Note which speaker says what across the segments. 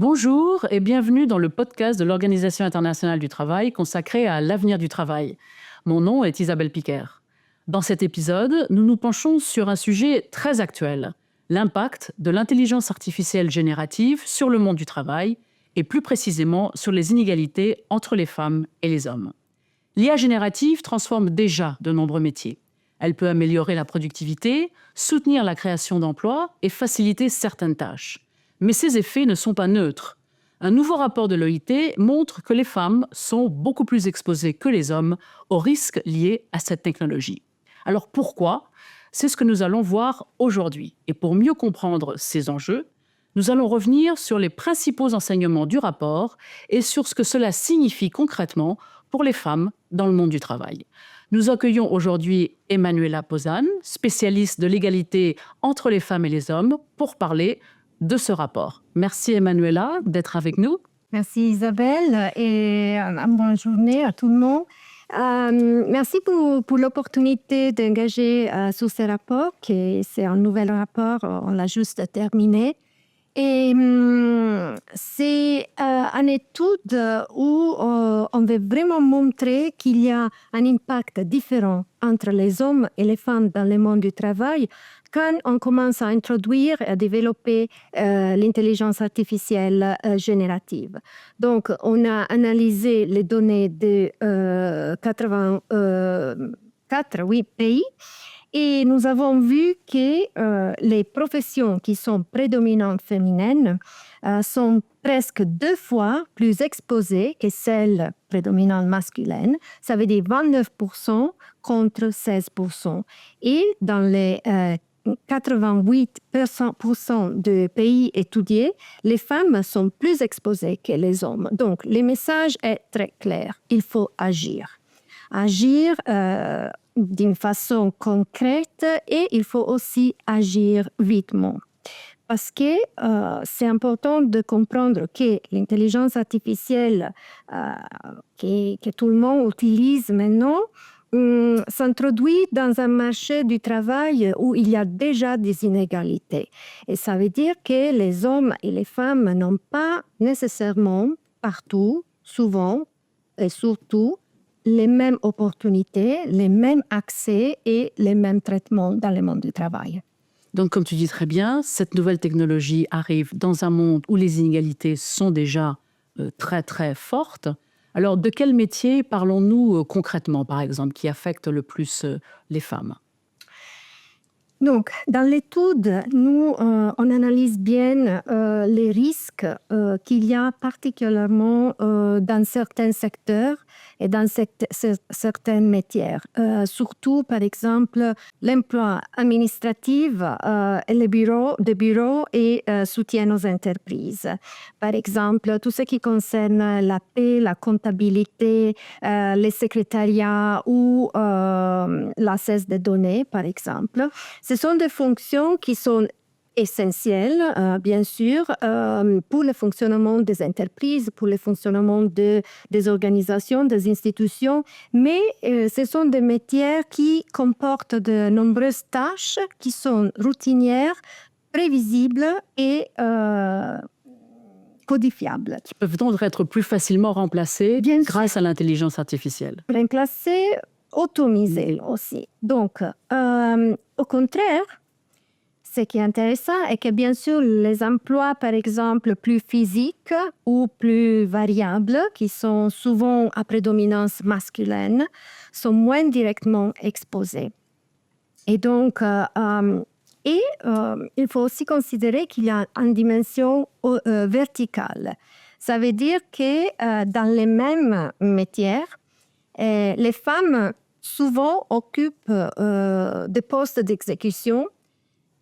Speaker 1: Bonjour et bienvenue dans le podcast de l'Organisation internationale du travail consacré à l'avenir du travail. Mon nom est Isabelle Piquer. Dans cet épisode, nous nous penchons sur un sujet très actuel, l'impact de l'intelligence artificielle générative sur le monde du travail et plus précisément sur les inégalités entre les femmes et les hommes. L'IA générative transforme déjà de nombreux métiers. Elle peut améliorer la productivité, soutenir la création d'emplois et faciliter certaines tâches. Mais ces effets ne sont pas neutres. Un nouveau rapport de l'OIT montre que les femmes sont beaucoup plus exposées que les hommes aux risques liés à cette technologie. Alors pourquoi ? C'est ce que nous allons voir aujourd'hui. Et pour mieux comprendre ces enjeux, nous allons revenir sur les principaux enseignements du rapport et sur ce que cela signifie concrètement pour les femmes dans le monde du travail. Nous accueillons aujourd'hui Emanuela Pozan, spécialiste de l'égalité entre les femmes et les hommes, pour parler de ce rapport. Merci Emanuela d'être avec nous.
Speaker 2: Merci Isabelle et bonne journée à tout le monde. Merci pour l'opportunité d'engager sur ce rapport, qui c'est un nouvel rapport, on l'a juste terminé. Et c'est une étude où on veut vraiment montrer qu'il y a un impact différent entre les hommes et les femmes dans le monde du travail quand on commence à introduire et à développer l'intelligence artificielle générative. Donc, on a analysé les données de 84 pays. Et nous avons vu que les professions qui sont prédominantes féminines sont presque 2 fois plus exposées que celles prédominantes masculines. Ça veut dire 29% contre 16%. Et dans les 88% de pays étudiés, les femmes sont plus exposées que les hommes. Donc, le message est très clair. Il faut agir. Agir d'une façon concrète et il faut aussi agir vitement. Parce que c'est important de comprendre que l'intelligence artificielle que tout le monde utilise maintenant s'introduit dans un marché du travail où il y a déjà des inégalités. Et ça veut dire que les hommes et les femmes n'ont pas nécessairement partout, souvent et surtout, les mêmes opportunités, les mêmes accès et les mêmes traitements dans le monde du travail.
Speaker 1: Donc, comme tu dis très bien, cette nouvelle technologie arrive dans un monde où les inégalités sont déjà très, très fortes. Alors, de quel métier parlons-nous concrètement, par exemple, qui affecte le plus les femmes ?
Speaker 2: Donc, dans l'étude, nous, on analyse bien les risques qu'il y a particulièrement dans certains secteurs et dans certains métiers. Surtout, par exemple, l'emploi administratif et les bureaux et soutien aux entreprises. Par exemple, tout ce qui concerne la paie, la comptabilité, les secrétariats ou l'accès des données, par exemple. Ce sont des fonctions qui sont essentielles, bien sûr, pour le fonctionnement des entreprises, pour le fonctionnement des organisations, des institutions, mais ce sont des métiers qui comportent de nombreuses tâches qui sont routinières, prévisibles et codifiables.
Speaker 1: Qui peuvent donc être plus facilement remplacées grâce à l'intelligence artificielle.
Speaker 2: Remplacées, automisées aussi. Donc, au contraire, ce qui est intéressant est que bien sûr les emplois, par exemple, plus physiques ou plus variables, qui sont souvent à prédominance masculine, sont moins directement exposés. Et donc, il faut aussi considérer qu'il y a une dimension verticale. Ça veut dire que dans les mêmes métiers, les femmes souvent occupent des postes d'exécution,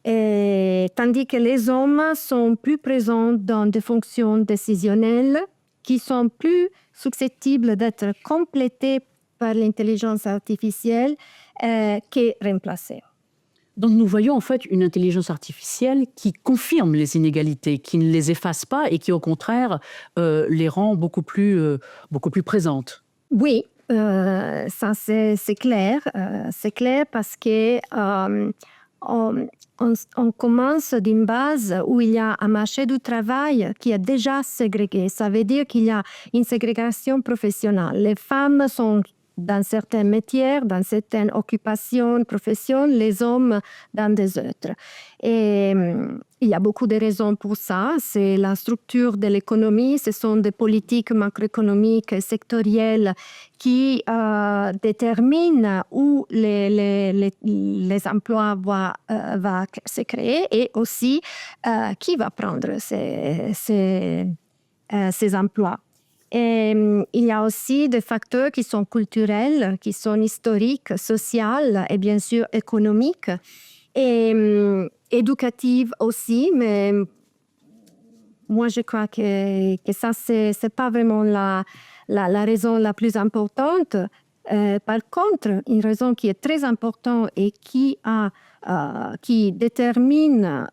Speaker 2: tandis que les hommes sont plus présents dans des fonctions décisionnelles qui sont plus susceptibles d'être complétées par l'intelligence artificielle que remplacées.
Speaker 1: Donc nous voyons en fait une intelligence artificielle qui confirme les inégalités, qui ne les efface pas et qui au contraire les rend beaucoup plus présentes.
Speaker 2: Oui, ça c'est clair. C'est clair parce que on commence d'une base où il y a un marché du travail qui est déjà ségrégué. Ça veut dire qu'il y a une ségrégation professionnelle. Les femmes sont dans certains métiers, dans certaines occupations, professions, les hommes dans des autres. Et il y a beaucoup de raisons pour ça. C'est la structure de l'économie, ce sont des politiques macroéconomiques sectorielles qui déterminent où les emplois vont se créer et aussi qui va prendre ces emplois. Et il y a aussi des facteurs qui sont culturels, qui sont historiques, sociaux et bien sûr économiques et éducatifs aussi. Mais moi, je crois que ça, c'est pas vraiment la raison la plus importante. Par contre, une raison qui est très importante et qui détermine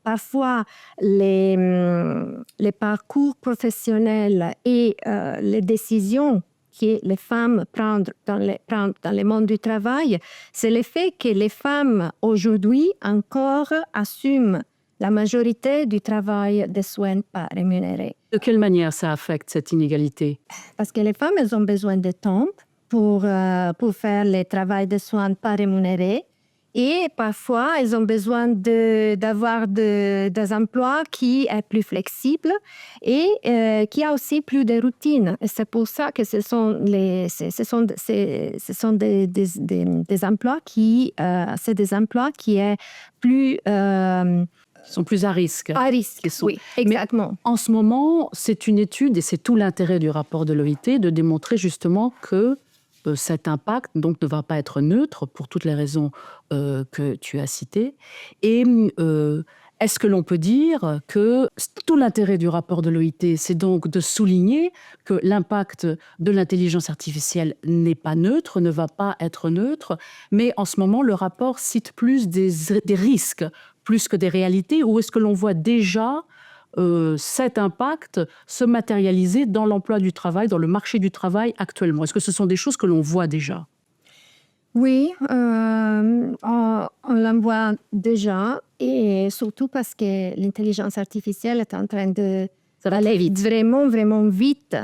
Speaker 2: parfois les parcours professionnels et les décisions que les femmes prennent dans le monde du travail, c'est le fait que les femmes aujourd'hui encore assument la majorité du travail de soins pas rémunérés.
Speaker 1: De quelle manière ça affecte cette inégalité?
Speaker 2: Parce que les femmes, elles ont besoin de temps pour faire le travail de soins pas rémunérés. Et parfois, elles ont besoin d'avoir des emplois qui sont plus flexibles et qui a aussi plus de routine. Et c'est pour ça que ce sont des emplois qui sont plus
Speaker 1: Qui sont plus à risque.
Speaker 2: À risque, oui, exactement.
Speaker 1: Mais en ce moment, c'est une étude, et c'est tout l'intérêt du rapport de l'OIT, de démontrer justement que cet impact donc, ne va pas être neutre pour toutes les raisons que tu as citées. Et est-ce que l'on peut dire que tout l'intérêt du rapport de l'OIT, c'est donc de souligner que l'impact de l'intelligence artificielle n'est pas neutre, ne va pas être neutre, mais en ce moment, le rapport cite plus des risques, plus que des réalités, ou est-ce que l'on voit déjà cet impact se matérialiser dans l'emploi du travail, dans le marché du travail actuellement? Est-ce que ce sont des choses que l'on voit déjà?
Speaker 2: Oui, on l'en voit déjà, et surtout parce que l'intelligence artificielle est en train d'aller vraiment, vraiment vite.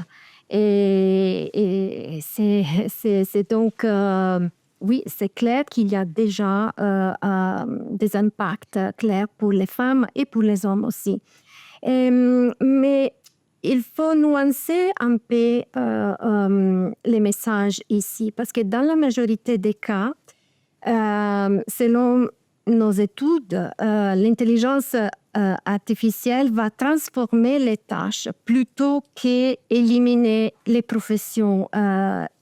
Speaker 2: Et c'est donc... oui, c'est clair qu'il y a déjà des impacts clairs pour les femmes et pour les hommes aussi. Mais il faut nuancer un peu les messages ici, parce que dans la majorité des cas, selon nos études, l'intelligence artificielle va transformer les tâches plutôt qu'éliminer les professions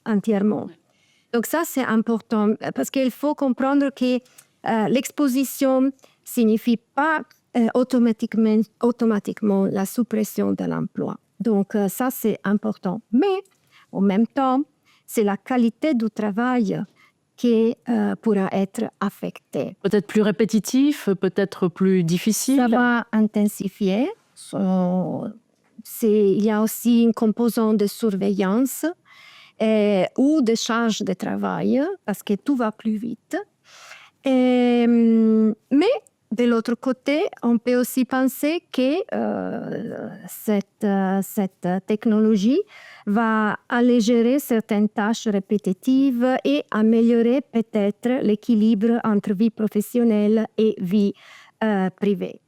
Speaker 2: entièrement. Donc ça, c'est important, parce qu'il faut comprendre que l'exposition ne signifie pas automatiquement la suppression de l'emploi. Donc ça, c'est important. Mais en même temps, c'est la qualité du travail qui pourra être affectée.
Speaker 1: Peut-être plus répétitif, peut-être plus difficile.
Speaker 2: Ça va intensifier. Il y a aussi une composante de surveillance ou de charge de travail, parce que tout va plus vite. Mais de l'autre côté, on peut aussi penser que cette technologie va alléger certaines tâches répétitives et améliorer peut-être l'équilibre entre vie professionnelle et vie privée.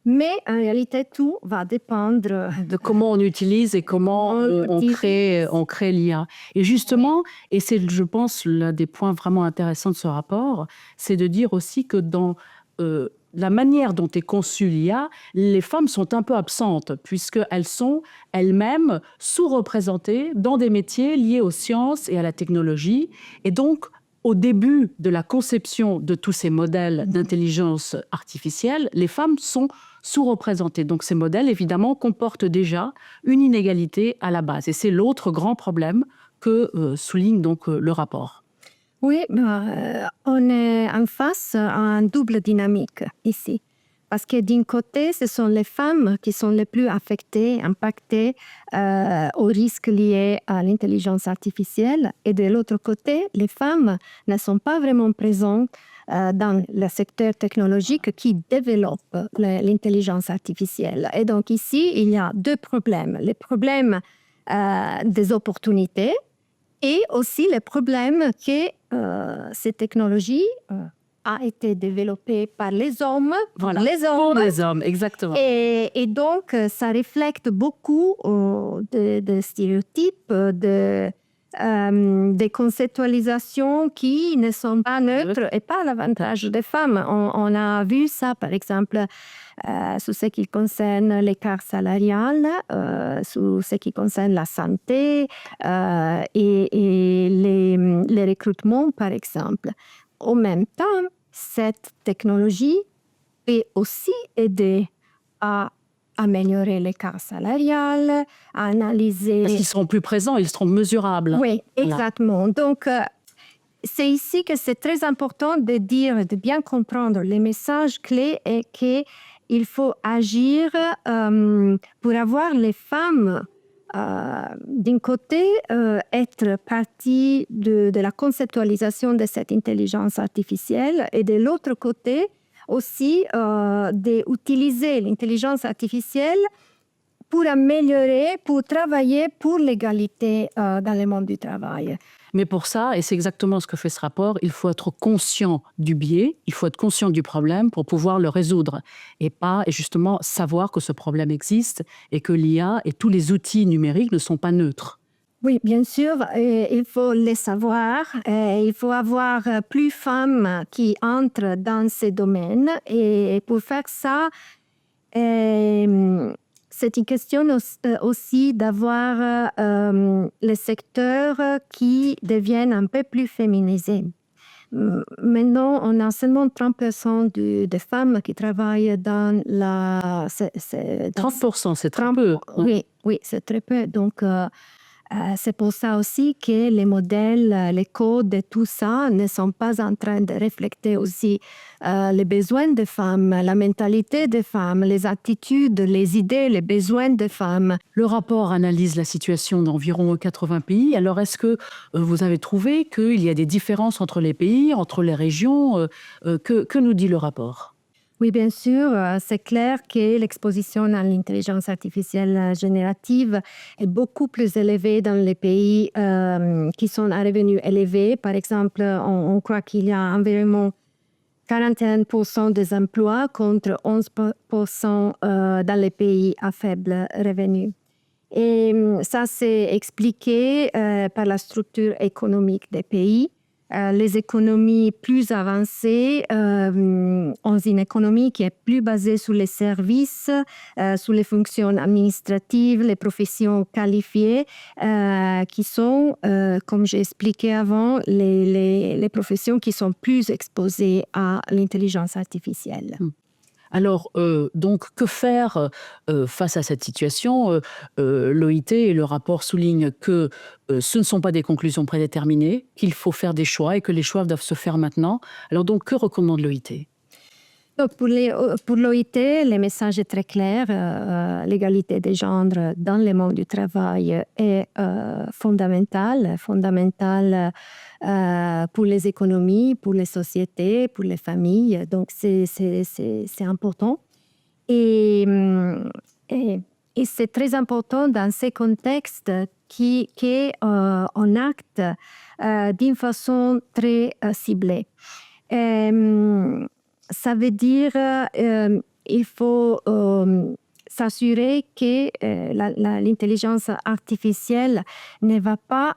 Speaker 2: Mais en réalité, tout va dépendre
Speaker 1: de comment on utilise et comment on crée l'IA. Et justement, et c'est, je pense, l'un des points vraiment intéressants de ce rapport, c'est de dire aussi que dans la manière dont est conçue l'IA, les femmes sont un peu absentes, puisqu'elles sont elles-mêmes sous-représentées dans des métiers liés aux sciences et à la technologie. Et donc, au début de la conception de tous ces modèles d'intelligence artificielle, les femmes sont sous-représentées. Donc ces modèles, évidemment, comportent déjà une inégalité à la base. Et c'est l'autre grand problème que souligne donc le rapport.
Speaker 2: Oui, on est en face à une double dynamique ici. Parce que d'un côté, ce sont les femmes qui sont les plus affectées, impactées aux risques liés à l'intelligence artificielle. Et de l'autre côté, les femmes ne sont pas vraiment présentes dans le secteur technologique qui développe l'intelligence artificielle. Et donc ici, il y a deux problèmes. Le problème des opportunités et aussi le problème que ces technologies a été développée par les hommes,
Speaker 1: Voilà,
Speaker 2: les hommes.
Speaker 1: pour les hommes, exactement.
Speaker 2: Et donc, ça reflète beaucoup de stéréotypes, des conceptualisations qui ne sont pas neutres et pas à l'avantage des femmes. On a vu ça, par exemple, sur ce qui concerne l'écart salarial, sur ce qui concerne la santé et les recrutements, par exemple. En même temps, cette technologie peut aussi aider à améliorer l'écart salarial, à analyser...
Speaker 1: Parce qu'ils seront plus présents, ils seront mesurables.
Speaker 2: Oui, exactement. Voilà. Donc, c'est ici que c'est très important de dire, de bien comprendre les messages clés et qu'il faut agir pour avoir les femmes, d'un côté, être partie de la conceptualisation de cette intelligence artificielle et de l'autre côté, aussi d'utiliser l'intelligence artificielle pour améliorer, pour travailler pour l'égalité dans le monde du travail.
Speaker 1: Mais pour ça, et c'est exactement ce que fait ce rapport, il faut être conscient du biais, il faut être conscient du problème pour pouvoir le résoudre et justement savoir que ce problème existe et que l'IA et tous les outils numériques ne sont pas neutres.
Speaker 2: Oui, bien sûr, il faut le savoir. Il faut avoir plus de femmes qui entrent dans ces domaines. Et pour faire ça, c'est une question aussi d'avoir les secteurs qui deviennent un peu plus féminisés. Maintenant, on a seulement 30% de femmes qui travaillent dans la...
Speaker 1: 30%, c'est très peu.
Speaker 2: Oui, c'est très peu. Donc, c'est pour ça aussi que les modèles, les codes et tout ça ne sont pas en train de refléter aussi les besoins des femmes, la mentalité des femmes, les attitudes, les idées, les besoins des femmes.
Speaker 1: Le rapport analyse la situation d'environ 80 pays. Alors, est-ce que vous avez trouvé qu'il y a des différences entre les pays, entre les régions? Que nous dit le rapport ?
Speaker 2: Oui, bien sûr, c'est clair que l'exposition à l'intelligence artificielle générative est beaucoup plus élevée dans les pays qui sont à revenus élevés. Par exemple, on croit qu'il y a environ 41% des emplois contre 11% dans les pays à faible revenu. Et ça, c'est expliqué par la structure économique des pays. Les économies plus avancées ont une économie qui est plus basée sur les services, sur les fonctions administratives, les professions qualifiées, qui sont, comme j'ai expliqué avant, les professions qui sont plus exposées à l'intelligence artificielle.
Speaker 1: Alors, donc, que faire face à cette situation? L'OIT et le rapport soulignent que ce ne sont pas des conclusions prédéterminées, qu'il faut faire des choix et que les choix doivent se faire maintenant. Alors donc, que recommande l'OIT?
Speaker 2: Pour l'OIT, le message est très clair. L'égalité des genres dans le monde du travail est fondamentale pour les économies, pour les sociétés, pour les familles. Donc, c'est important. Et c'est très important dans ces contextes qu'on acte d'une façon très ciblée. Ça veut dire qu'il faut s'assurer que l'intelligence artificielle ne va pas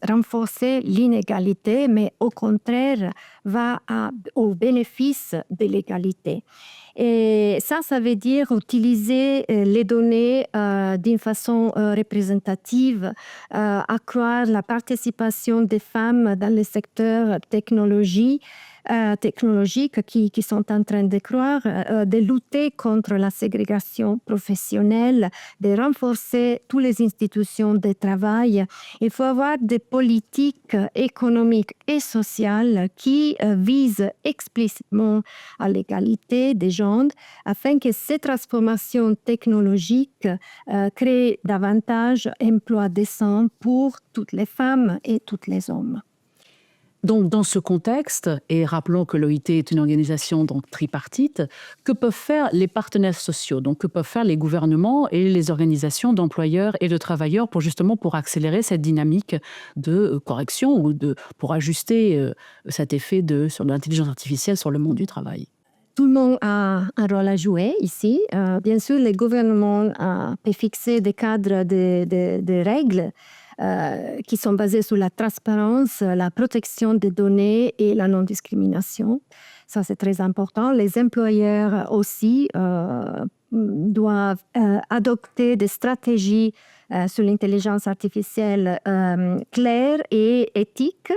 Speaker 2: renforcer l'inégalité, mais au contraire va au bénéfice de l'égalité. Et ça veut dire utiliser les données d'une façon représentative, accroître la participation des femmes dans le secteur technologie, technologiques qui sont en train de croître, de lutter contre la ségrégation professionnelle, de renforcer toutes les institutions de travail. Il faut avoir des politiques économiques et sociales qui visent explicitement à l'égalité des genres afin que ces transformations technologiques créent davantage d'emplois décents pour toutes les femmes et tous les hommes.
Speaker 1: Donc, dans ce contexte, et rappelons que l'OIT est une organisation donc tripartite, que peuvent faire les partenaires sociaux? Donc, que peuvent faire les gouvernements et les organisations d'employeurs et de travailleurs pour accélérer cette dynamique de correction ou pour ajuster cet effet sur l'intelligence artificielle sur le monde du travail?
Speaker 2: Tout le monde a un rôle à jouer ici. Bien sûr, les gouvernements peuvent fixer des cadres de règles qui sont basées sur la transparence, la protection des données et la non-discrimination. Ça, c'est très important. Les employeurs aussi doivent adopter des stratégies sur l'intelligence artificielle claires et éthiques.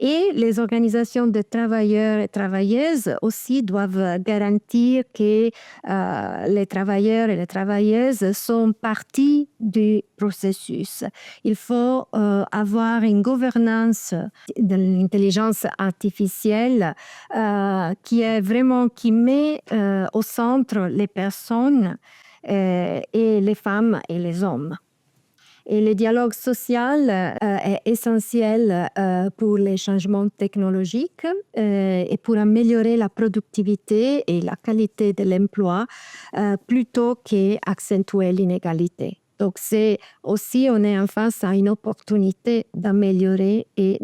Speaker 2: Et les organisations de travailleurs et travailleuses aussi doivent garantir que les travailleurs et les travailleuses sont partie du processus. Il faut avoir une gouvernance de l'intelligence artificielle qui met au centre les personnes et les femmes et les hommes. Et le dialogue social est essentiel pour les changements technologiques et pour améliorer la productivité et la qualité de l'emploi plutôt qu'accentuer l'inégalité. Donc, c'est aussi, on est en face à une opportunité d'améliorer et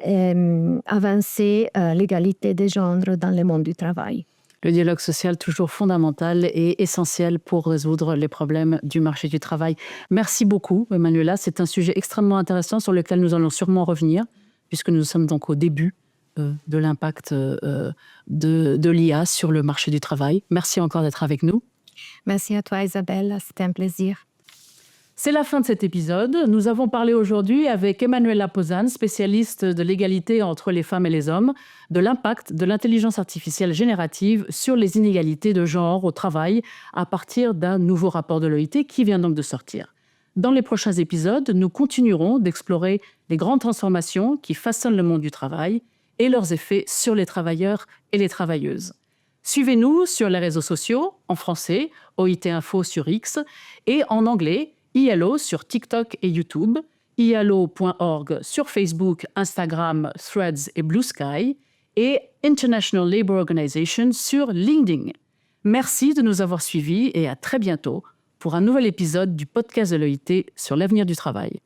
Speaker 2: d'avancer l'égalité des genres dans le monde du travail.
Speaker 1: Le dialogue social, toujours fondamental et essentiel pour résoudre les problèmes du marché du travail. Merci beaucoup, Emanuela. C'est un sujet extrêmement intéressant sur lequel nous allons sûrement revenir, puisque nous sommes donc au début de l'impact de l'IA sur le marché du travail. Merci encore d'être avec nous.
Speaker 2: Merci à toi, Isabelle. C'était un plaisir.
Speaker 1: C'est la fin de cet épisode. Nous avons parlé aujourd'hui avec Emanuela Pozan, spécialiste de l'égalité entre les femmes et les hommes, de l'impact de l'intelligence artificielle générative sur les inégalités de genre au travail à partir d'un nouveau rapport de l'OIT qui vient donc de sortir. Dans les prochains épisodes, nous continuerons d'explorer les grandes transformations qui façonnent le monde du travail et leurs effets sur les travailleurs et les travailleuses. Suivez-nous sur les réseaux sociaux, en français, OIT Info sur X, et en anglais, ILO sur TikTok et YouTube, ILO.org sur Facebook, Instagram, Threads et Blue Sky, et International Labour Organization sur LinkedIn. Merci de nous avoir suivis et à très bientôt pour un nouvel épisode du podcast de l'OIT sur l'avenir du travail.